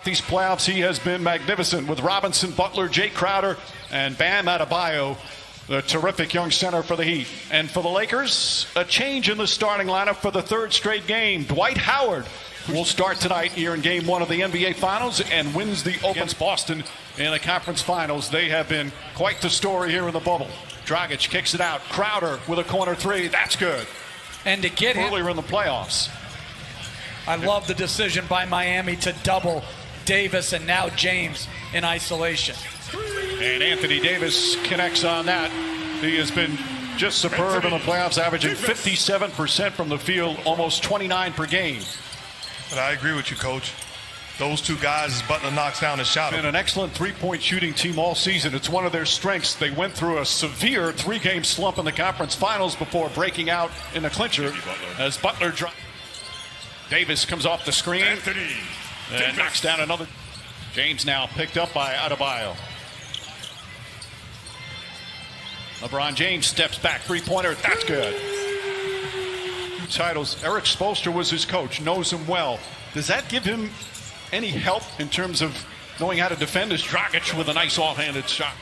These playoffs, he has been magnificent with Robinson, Butler, Jay Crowder, and Bam Adebayo, the terrific young center for the Heat. And for the Lakers, a change in the starting lineup for the third straight game. Dwight Howard will start tonight here in Game 1 of the NBA Finals and wins the against Boston in the conference finals. They have been quite the story here in the bubble. Dragic kicks it out. Crowder with a corner three. That's good. And to get him earlier in the playoffs. I love the decision by Miami to double Davis and now James in isolation. And Anthony Davis connects on that. He has been just superb in the playoffs, averaging 57% from the field, almost 29 per game. But I agree with you, Coach. Those two guys, as Butler knocks down his shot. Been an excellent three-point shooting team all season. It's one of their strengths. They went through a severe three-game slump in the conference finals before breaking out in the clincher as Butler dropped. Davis comes off the screen and knocks down another. James now picked up by Adebayo. LeBron James steps back, three-pointer. That's good. Titles. Eric Spoelstra was his coach, knows him well. Does that give him any help in terms of knowing how to defend as Dragic with a nice offhanded shot?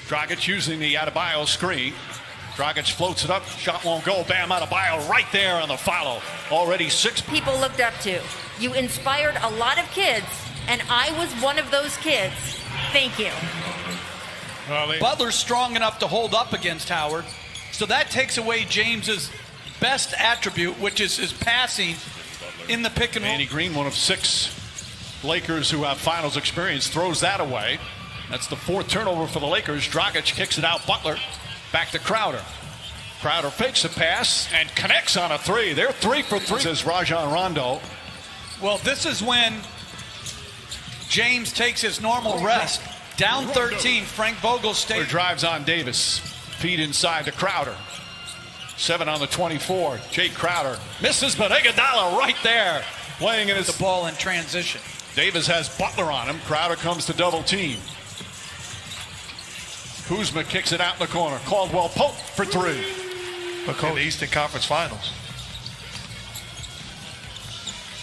Dragic using the Adebayo screen. Dragic floats it up, shot won't go. Bam Adebayo right there on the follow. Already 6 people looked up to. You inspired a lot of kids, and I was one of those kids. Thank you. Butler's strong enough to hold up against Howard, so that takes away James's best attribute, which is his passing in the pick and roll. Danny Green, one of 6 Lakers who have finals experience, throws that away. That's the 4th turnover for the Lakers. Dragic kicks it out. Butler back to Crowder. Crowder fakes a pass and connects on a three. They're 3 for 3, says Rajon Rondo. Well, this is when James takes his normal rest. Down 13, Frank Vogel stays. Drives on Davis. Feed inside to Crowder. 7 on the 24. Jay Crowder misses, but Iguodala right there. Playing in his the ball in transition. Davis has Butler on him. Crowder comes to double team. Kuzma kicks it out in the corner. Caldwell Pope for 3. In the Eastern Conference Finals.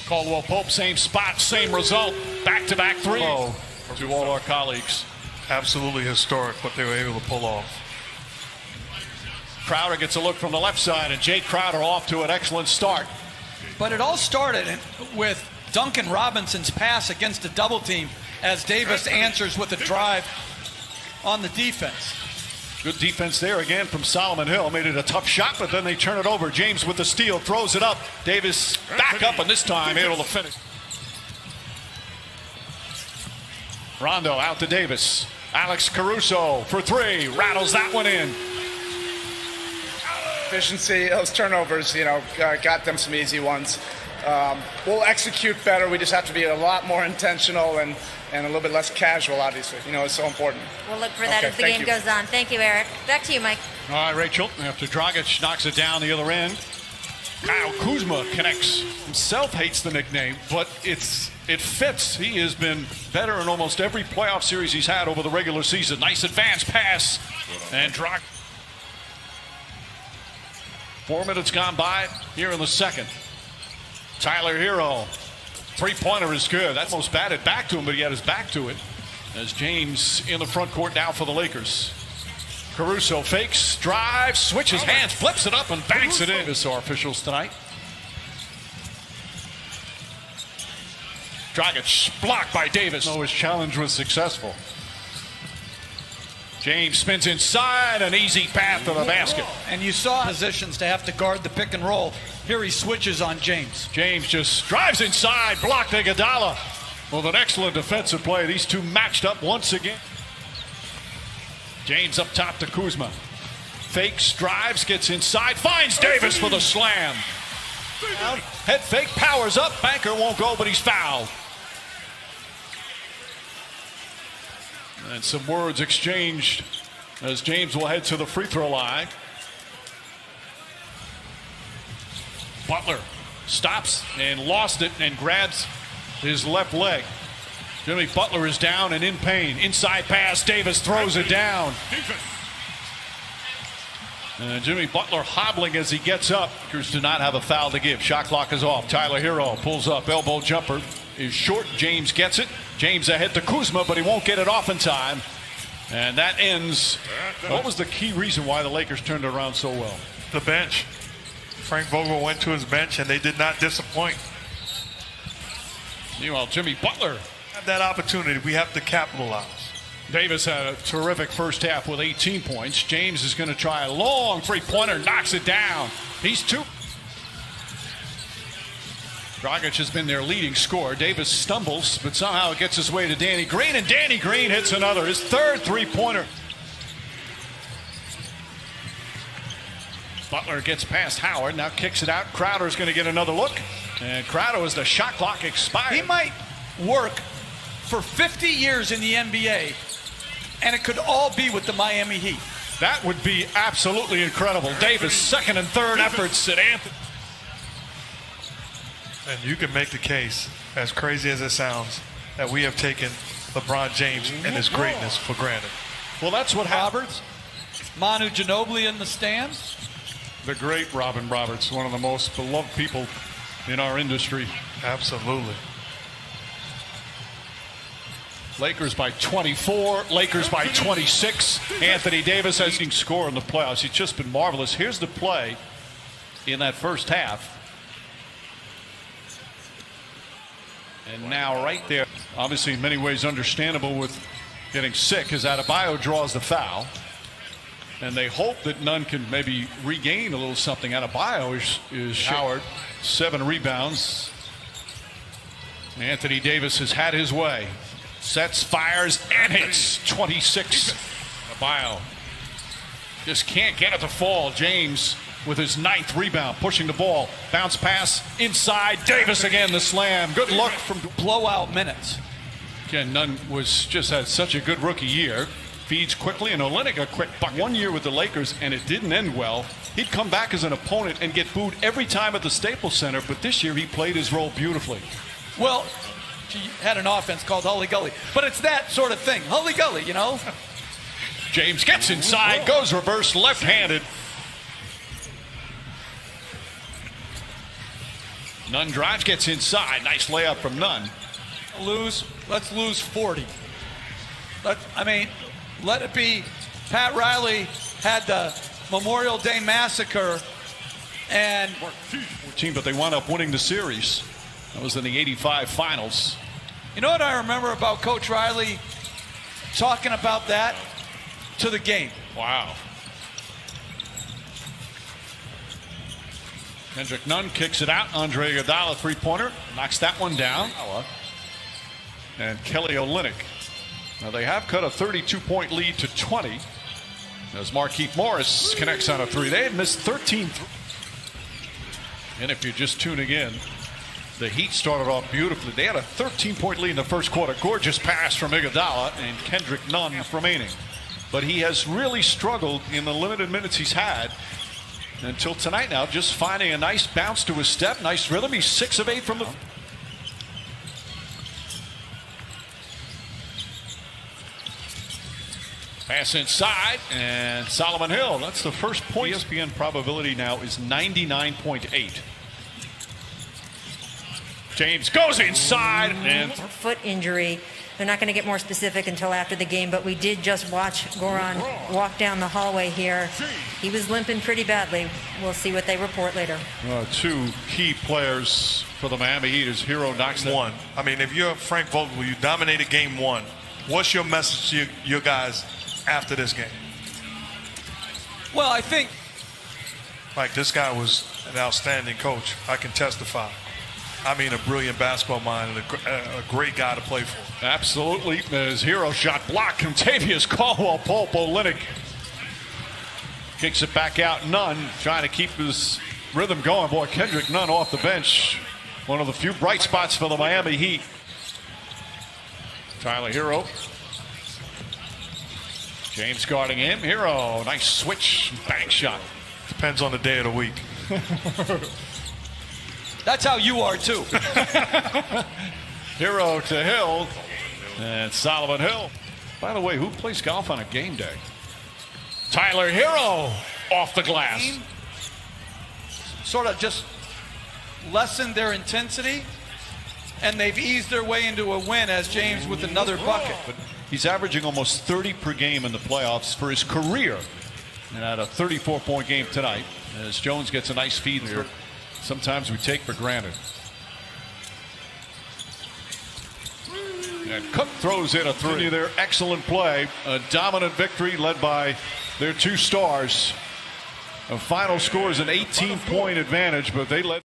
Caldwell Pope, same spot, same result. Back-to-back 3 to all our colleagues. Absolutely historic what they were able to pull off. Crowder gets a look from the left side, and Jay Crowder off to an excellent start. But it all started with Duncan Robinson's pass against a double team as Davis answers with a drive on the defense. Good defense there again from Solomon Hill. Made it a tough shot, but then they turn it over. James with the steal, throws it up. Davis back up, and this time able to finish. Rondo out to Davis. Alex Caruso for 3. Rattles that one in. Efficiency, those turnovers, got them some easy ones. We'll execute better. We just have to be a lot more intentional and a little bit less casual, obviously. It's so important. We'll look for that as the game goes on. Thank you, Eric. Back to you, Mike. All right, Rachel. After Dragic knocks it down the other end, Kyle Kuzma connects. Himself hates the nickname, but it fits. He has been better in almost every playoff series he's had over the regular season. Nice advance pass. And Dragic. 4 minutes gone by here in the second. Tyler Hero. Three-pointer is good. That's almost batted back to him, but he had his back to it. As James in the front court now for the Lakers. Caruso fakes, drives, switches hands, flips it up, and banks it in. This are officials tonight. Dragic blocked by Davis. No, his challenge was successful. James spins inside, an easy path to the basket. And you saw positions to have to guard the pick and roll. Here he switches on James. James just drives inside, blocked Iguodala. With an excellent defensive play. These two matched up once again. James up top to Kuzma. Fakes, drives, gets inside, finds Davis for the slam. Head fake, powers up, banker won't go, but he's fouled. And some words exchanged as James will head to the free throw line. Butler stops and lost it and grabs his left leg. Jimmy Butler is down and in pain. Inside pass, Davis throws it down. Jimmy Butler hobbling as he gets up. Lakers do not have a foul to give. Shot clock is off. Tyler Hero pulls up. Elbow jumper is short. James gets it. James ahead to Kuzma, but he won't get it off in time. And that ends. What was the key reason why the Lakers turned it around so well? The bench. Frank Vogel went to his bench, and they did not disappoint. Meanwhile, Jimmy Butler. Have that opportunity. We have to capitalize. Davis had a terrific first half with 18 points. James is going to try a long three-pointer, knocks it down. He's two. Dragic has been their leading scorer. Davis stumbles, but somehow it gets his way to Danny Green, and Danny Green hits another, his third three-pointer. Butler gets past Howard, now kicks it out. Crowder's going to get another look, and Crowder, as the shot clock expires. He might work for 50 years in the NBA, and it could all be with the Miami Heat. That would be absolutely incredible. Davis, second and third efforts at Anthony. And you can make the case, as crazy as it sounds, that we have taken LeBron James and his greatness for granted. Well, that's what Roberts, Manu Ginobili in the stands. The great Robin Roberts, one of the most beloved people in our industry. Absolutely. Lakers by 24, Lakers by 26. Anthony Davis has scored in the playoffs. He's just been marvelous. Here's the play in that first half. And now right there, obviously in many ways understandable with getting sick, as Adebayo draws the foul. And they hope that Nunn can maybe regain a little something. Adebayo is showered. 7 rebounds. Anthony Davis has had his way. Sets, fires, and hits. 26. Adebayo just can't get it to fall. James with his 9th rebound, pushing the ball. Bounce pass inside. Davis again, the slam. Good look from blowout minutes. Again, Nunn just had such a good rookie year. Feeds quickly, and Olynyk a quick buck. 1 year with the Lakers, and it didn't end well. He'd come back as an opponent and get booed every time at the Staples Center, but this year he played his role beautifully. Well, he had an offense called Hully Gully, but it's that sort of thing. Hully Gully, you know. James gets inside, goes reverse, left-handed. Nunn drives, gets inside. Nice layup from Nunn. Let's lose 40. Let it be. Pat Riley had the Memorial Day Massacre, and 14, but they wound up winning the series. That was in the '85 finals. You know what I remember about Coach Riley talking about that to the game? Wow. Kendrick Nunn kicks it out. Andre Iguodala, three-pointer, knocks that one down. And Kelly Olynyk. Now they have cut a 32-point lead to 20 as Markieff Morris connects on a three. They had missed 13. And if you're just tuning in, the Heat started off beautifully. They had a 13-point lead in the first quarter. Gorgeous pass from Iguodala, and Kendrick Nunn remaining. But he has really struggled in the limited minutes he's had until tonight now, just finding a nice bounce to his step, nice rhythm. He's 6 of 8 from the... Pass inside, and Solomon Hill. That's the first point. ESPN probability now is 99.8. James goes inside, and foot injury. They're not going to get more specific until after the game, but we did just watch Goran walk down the hallway here. He was limping pretty badly. We'll see what they report later. 2 key players for the Miami Heat as Hero knocks them. One. I mean, if you're Frank Vogel, you dominated game 1. What's your message to your guys after this game? Well, I think this guy was an outstanding coach. I can testify. I mean, a brilliant basketball mind and a great guy to play for. Absolutely. His Hero shot blocked. Contavious Caldwell Pope. Olynyk kicks it back out. Nunn trying to keep his rhythm going. Boy, Kendrick Nunn off the bench. One of the few bright spots for the Miami Heat. Tyler Hero. James guarding him. Hero, nice switch, bank shot. Depends on the day of the week. That's how you are too. Hero to Hill, and Solomon Hill. By the way, who plays golf on a game day? Tyler Hero off the glass. Sort of just lessened their intensity, and they've eased their way into a win as James with another bucket. But he's averaging almost 30 per game in the playoffs for his career, and had a 34-point game tonight as Jones gets a nice feed here. Sometimes we take for granted. And Cook throws in a three. Their excellent play, a dominant victory led by their two stars. The final score is an 18-point advantage, but they led.